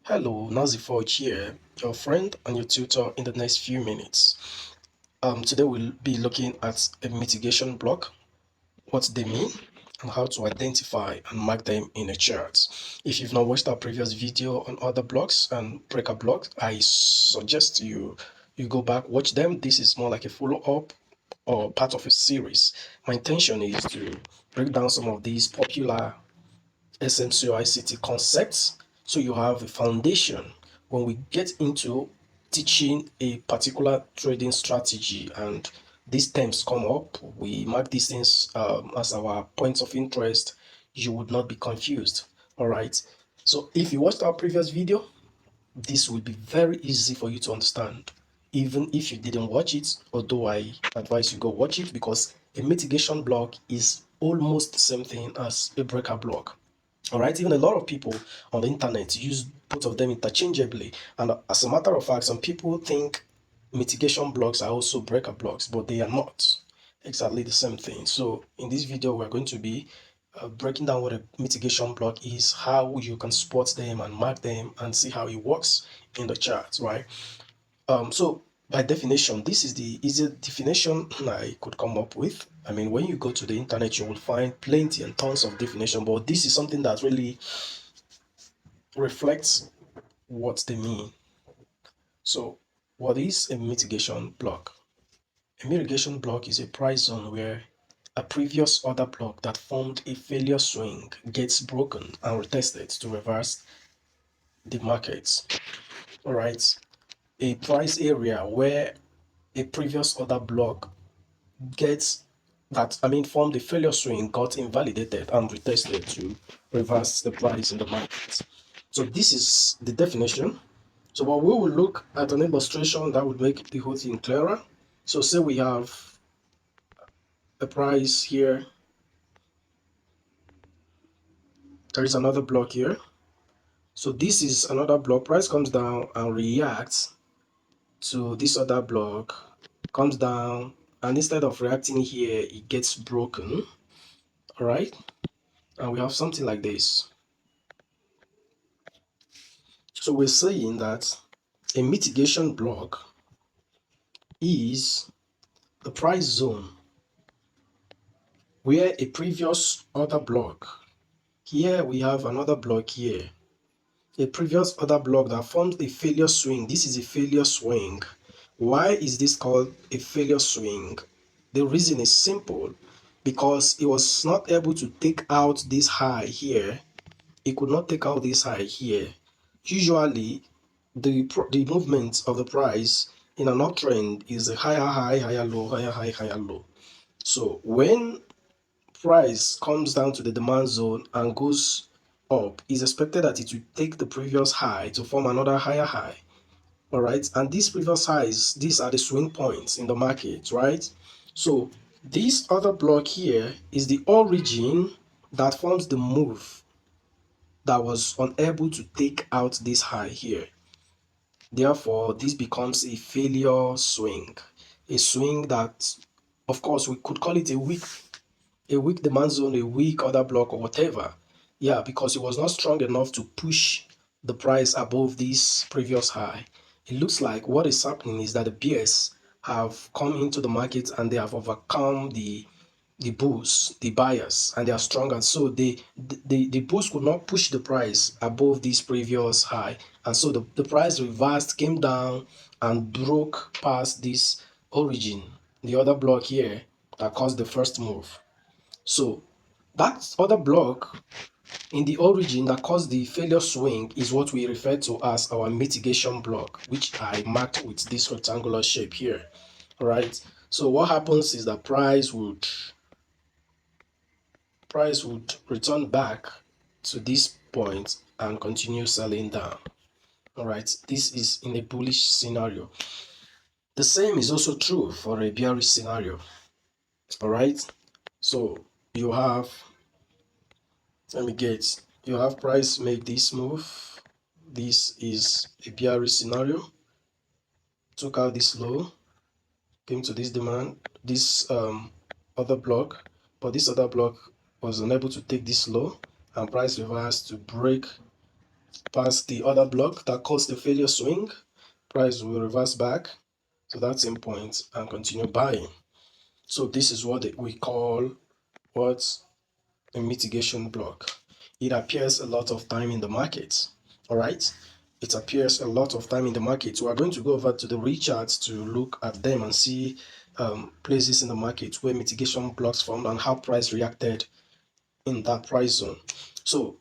Hello, Nazi here, your friend and your tutor in the next few minutes. Today we'll be looking at a mitigation block, what they mean, and how to identify and mark them in a chart. If you've not watched our previous video on other blocks and breaker blocks, I suggest you go back, watch them. This is more like a follow-up or part of a series. My intention is to break down some of these popular essential ICT concepts so you have a foundation when we get into teaching a particular trading strategy and these terms come up, we mark these things as our points of interest. You would not be confused. All right. So if you watched our previous video, this will be very easy for you to understand. Even if you didn't watch it, although I advise you go watch it because a mitigation block is almost the same thing as a breaker block. All right, even a lot of people on the internet use both of them interchangeably. And as a matter of fact, some people think mitigation blocks are also breaker blocks, but they are not exactly the same thing. So in this video, we're going to be breaking down what a mitigation block is, how you can spot them and mark them, and see how it works in the chart, right? So by definition, this is the easiest definition I could come up with. I mean, when you go to the internet, you will find plenty and tons of definition, but this is something that really reflects what they mean. So what is a mitigation block? A mitigation block is a price zone where a previous order block that formed a failure swing gets broken and retested to reverse the markets. All right. A price area where a previous order block gets formed a failure swing, got invalidated and retested to reverse the price in the market. So this is the definition. So what we will look at an illustration that would make the whole thing clearer. So say we have a price here. There is another block here. So this is another block. Price comes down and reacts to this other block, comes down, and instead of reacting here, it gets broken. All right. And we have something like this. So we're saying that a mitigation block is the price zone where a previous order block, here we have another block here, a previous order block that forms a failure swing. This is a failure swing. Why is this called a failure swing? The reason is simple, because it was not able to take out this high here. It could not take out this high here. Usually the movement of the price in an uptrend is a higher high, higher low, higher high, higher low. So when price comes down to the demand zone and goes up, it's expected that it will take the previous high to form another higher high. All right, and these previous highs, these are the swing points in the market, right? So this other block here is the origin that forms the move that was unable to take out this high here. Therefore, this becomes a failure swing. A swing that, of course, we could call it a weak demand zone, a weak order block, or whatever. Yeah, because it was not strong enough to push the price above this previous high. It looks like what is happening is that the bears have come into the market and they have overcome the bulls, the buyers, and they are strong, and so the bulls could not push the price above this previous high, and so the price reversed, came down, and broke past this origin, the other block here that caused the first move. So that other block in the origin that caused the failure swing is what we refer to as our mitigation block, which I marked with this rectangular shape here. All right. So what happens is that price would return back to this point and continue selling down. All right, this is in a bullish scenario. The same is also true for a bearish scenario. All right, so you have, you have price make this move. This is a bearish scenario. Took out this low, came to this demand, this other block, but this other block was unable to take this low, and price reversed to break past the other block that caused the failure swing, price will reverse back to that same point and continue buying. So this is what we call what a mitigation block. It appears a lot of time in the market. All right. It appears a lot of time in the market. We are going to go over to the real charts to look at them and see places in the market where mitigation blocks formed and how price reacted in that price zone. So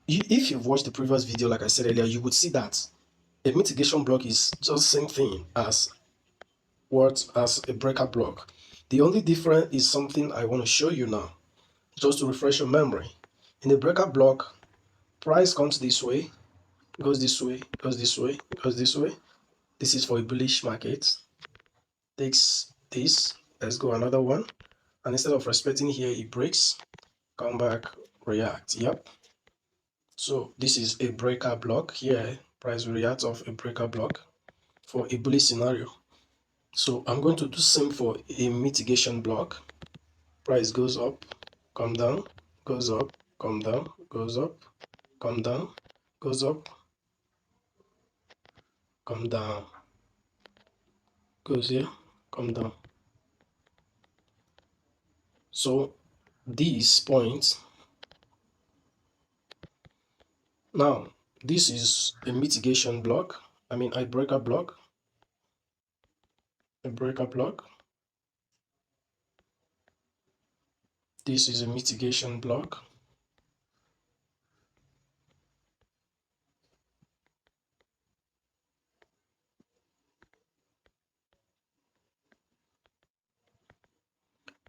if you've watched the previous video, like I said earlier, you would see that a mitigation block is just same thing as a breaker block. The only difference is something I want to show you now, just to refresh your memory. In a breaker block, price comes this way, goes this way, goes this way, goes this way. This is for a bullish market. Takes this, let's go another one. And instead of respecting here, it breaks, come back, react. Yep. So this is a breaker block here. Price will react off a breaker block for a bullish scenario. So I'm going to do same for a mitigation block. Price goes up, come down, goes up, come down, goes up, come down, goes up, come down, goes here, come down. So these points, now this is a mitigation block. I mean a breaker block, a breaker block. This is a mitigation block.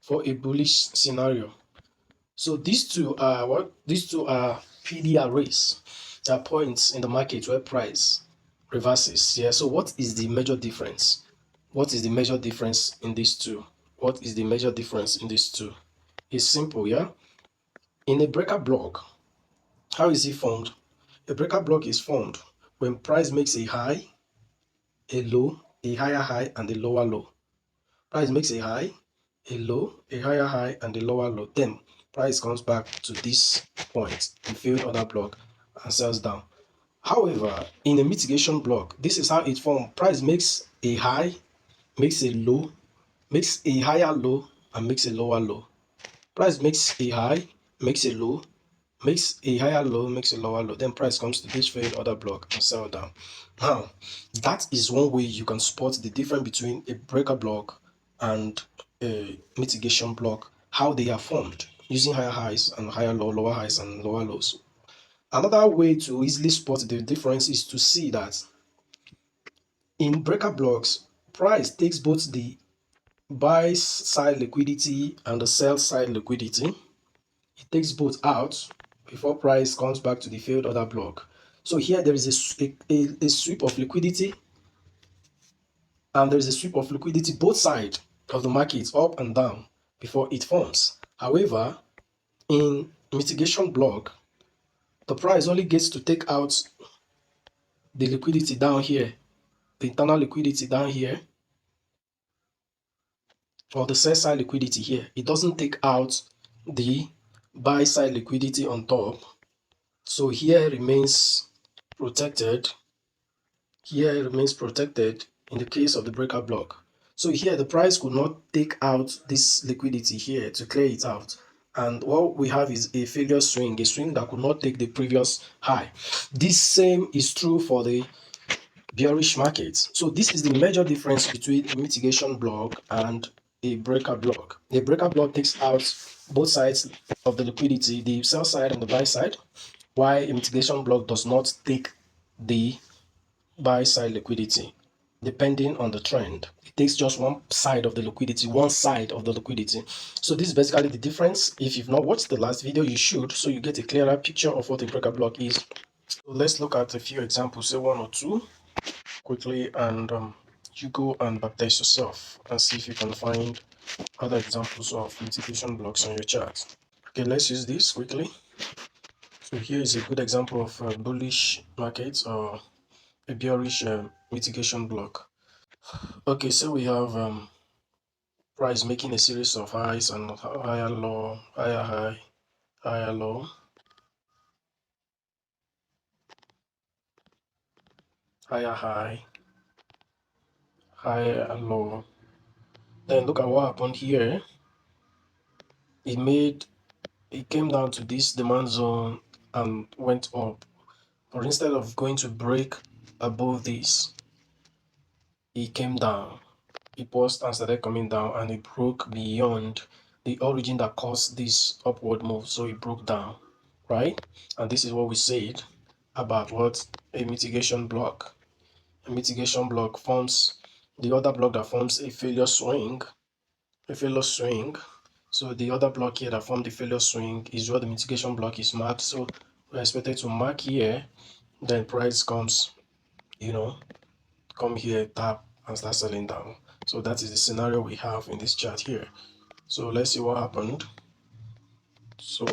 For a bullish scenario. So these two are what? These two are PD arrays. They are points in the market where price reverses. Yeah. So what is the major difference? What is the major difference in these two? What is the major difference in these two? It's simple, yeah. In a breaker block, how is it formed? A breaker block is formed when price makes a high, a low, a higher high, and a lower low. Price makes a high, a low, a higher high, and a lower low. Then price comes back to this point, the failed order block, and sells down. However, in a mitigation block, this is how it forms. Price makes a high, makes a low, makes a higher low, and makes a lower low. Price makes a high, makes a low, makes a higher low, makes a lower low. Then price comes to this failed order block and sell down. Now, that is one way you can spot the difference between a breaker block and a mitigation block, how they are formed using higher highs and higher low, lower highs and lower lows. Another way to easily spot the difference is to see that in breaker blocks, price takes both the buy side liquidity and the sell side liquidity. It takes both out before price comes back to the failed order block. So here there is a sweep of liquidity, and there is a sweep of liquidity both sides of the market up and down before it forms. However, in mitigation block, the price only gets to take out the liquidity down here, the internal liquidity down here, or the sell side liquidity here. It doesn't take out the buy side liquidity on top. So here remains protected. Here it remains protected in the case of the breaker block. So here the price could not take out this liquidity here to clear it out. And what we have is a failure swing, a swing that could not take the previous high. This same is true for the bearish market. So this is the major difference between a mitigation block and a breaker block. A breaker block takes out both sides of the liquidity, the sell side and the buy side, while a mitigation block does not take the buy side liquidity depending on the trend. It takes just one side of the liquidity, one side of the liquidity. So this is basically the difference. If you've not watched the last video, you should, so you get a clearer picture of what a breaker block is. So let's look at a few examples, say one or two quickly, and you go and baptize yourself and see if you can find other examples of mitigation blocks on your chart. Okay, let's use this quickly. So here is a good example of a bullish market or a bearish mitigation block. Okay, so we have price making a series of highs and higher low, higher high, higher low. higher high, higher low. Then look at what happened here. It came down to this demand zone and went up. But instead of going to break above this, it came down. It paused and started coming down, and it broke beyond the origin that caused this upward move. So it broke down, right? And this is what we said about what a mitigation block. A mitigation block forms the other block that forms a failure swing. A failure swing. So the other block here that formed the failure swing is where the mitigation block is marked. So we're expected to mark here, then price comes, come here, tap, and start selling down. So that is the scenario we have in this chart here. So let's see what happened. So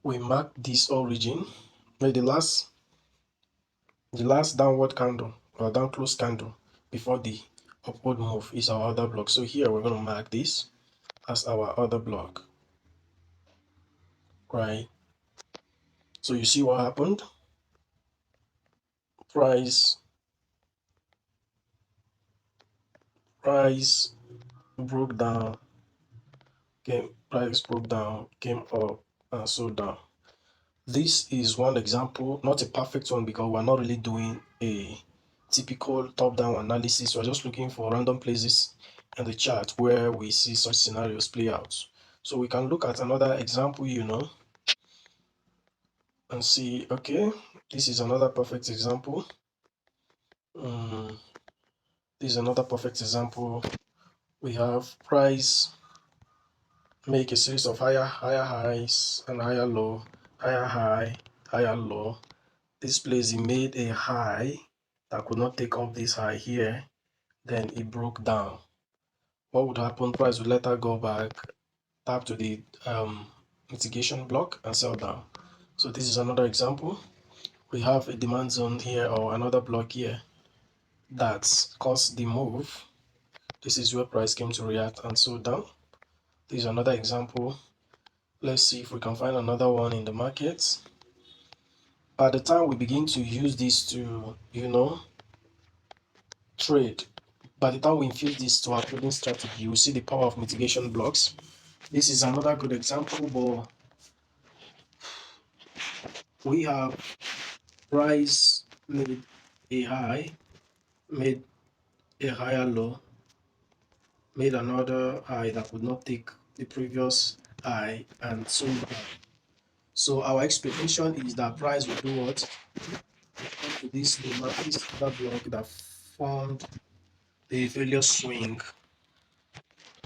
we marked this origin. The last downward candle or down close candle before the upward move is our other block. So here we're going to mark this as our other block, right? So you see what happened. Price broke down, came up, and so down. This is one example, not a perfect one because we're not really doing a typical top-down analysis. We're just looking for random places in the chart where we see such scenarios play out. So we can look at another example, and see, okay, this is another perfect example. This is another perfect example. We have price make a series of higher highs and higher low, higher high, higher low. This place, it made a high that could not take up this high here. Then it broke down. What would happen? Price would let her go back, tap to the mitigation block and sell down. So this is another example. We have a demand zone here or another block here that's caused the move. This is where price came to react and sold down. This is another example. Let's see if we can find another one in the markets. By the time we begin to use this to, trade, by the time we infuse this to our trading strategy, you will see the power of mitigation blocks. This is another good example, but we have price made a high, made a higher low, made another high that could not take the previous high, and so on. So our expectation is that price will do what? Come to this other block that formed the failure swing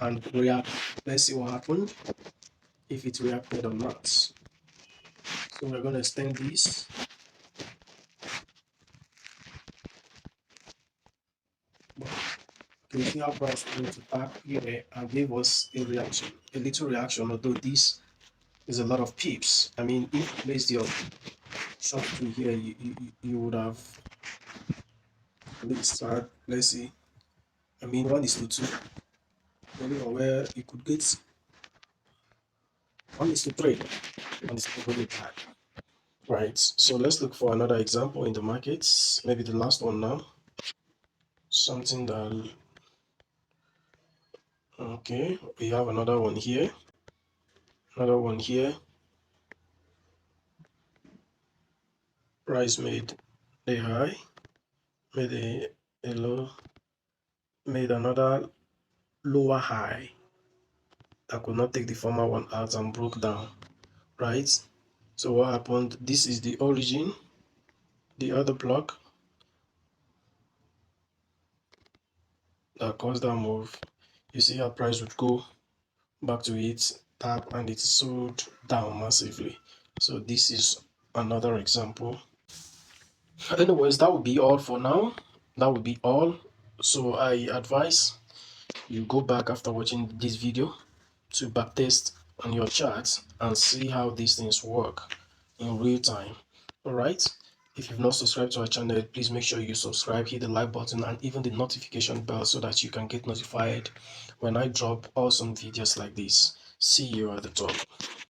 and react. Let's see what happened, if it reacted or not. So we're going to extend this. You see how price came to tap here and gave us a reaction, a little reaction, although this is a lot of pips. I mean, if you placed your short to here, you would have at least had, let's see, I mean 1:2, depending on where you could get 1:3, and it's not really bad. Right, so let's look for another example in the markets, maybe the last one now. Something that, okay, we have another one here, price made a high, made a low, made another lower high that could not take the former one out and broke down, right? So what happened? This is the origin, the other block that caused that move. You see how price would go back to its tap and it sold down massively. So this is another example. Anyways, that would be all for now. That would be all. So I advise you go back after watching this video to backtest on your charts and see how these things work in real time. All right, if you've not subscribed to our channel, please make sure you subscribe, hit the like button and even the notification bell so that you can get notified when I drop awesome videos like this. See you at the top.